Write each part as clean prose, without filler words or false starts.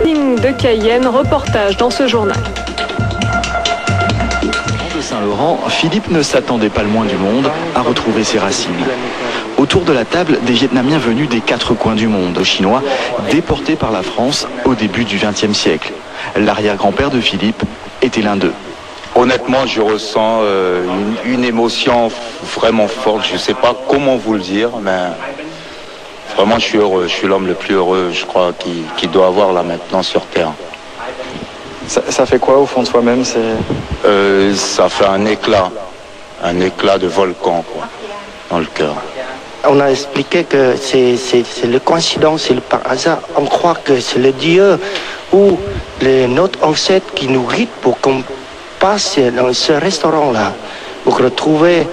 Ligne de Cayenne, reportage dans ce journal. De Saint-Laurent, Philippe ne s'attendait pas le moins du monde à retrouver ses racines. Autour de la table, des Vietnamiens venus des quatre coins du monde, Chinois, déportés par la France au début du XXe siècle. L'arrière-grand-père de Philippe était l'un d'eux. Honnêtement, je ressens une émotion vraiment forte. Je ne sais pas comment vous le dire, mais vraiment, je suis heureux. Je suis l'homme le plus heureux, je crois, qu'il doit avoir là maintenant sur Terre. Ça fait quoi au fond de soi-même? Ça fait un éclat de volcan quoi, dans le cœur. On a expliqué que c'est le coïncidence, c'est le par hasard. On croit que c'est le Dieu ou notre ancêtre qui nous guide pour qu'on passe dans ce restaurant-là, pour retrouver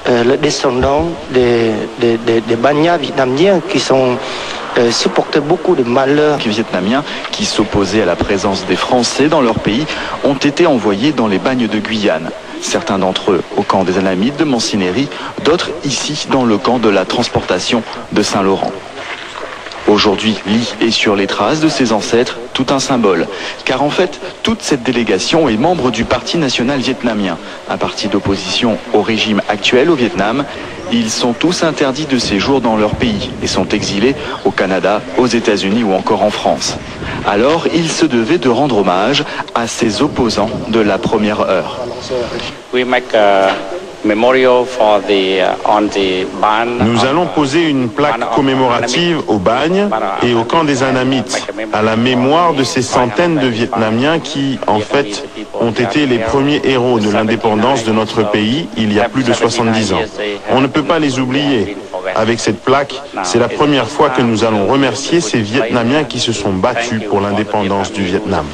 le descendant des bagnats vietnamiens qui sont supportaient beaucoup de malheurs. Les Vietnamiens qui s'opposaient à la présence des Français dans leur pays ont été envoyés dans les bagnes de Guyane. Certains d'entre eux au camp des Annamites de Mancineri, d'autres ici dans le camp de la transportation de Saint-Laurent. Aujourd'hui, Ly est sur les traces de ses ancêtres, tout un symbole. Car en fait, toute cette délégation est membre du Parti national vietnamien, un parti d'opposition au régime actuel au Vietnam. Ils sont tous interdits de séjour dans leur pays et sont exilés au Canada, aux États-Unis ou encore en France. Alors, il se devait de rendre hommage à ces opposants de la première heure. Nous allons poser une plaque commémorative au bagne et au camp des Annamites, à la mémoire de ces centaines de Vietnamiens qui, en fait, ont été les premiers héros de l'indépendance de notre pays il y a plus de 70 ans. On ne peut pas les oublier. Avec cette plaque, c'est la première fois que nous allons remercier ces Vietnamiens qui se sont battus pour l'indépendance du Vietnam.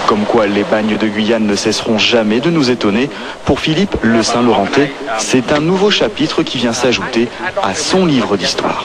Comme quoi les bagnes de Guyane ne cesseront jamais de nous étonner. Pour Philippe, le Saint-Laurentais, c'est un nouveau chapitre qui vient s'ajouter à son livre d'histoire.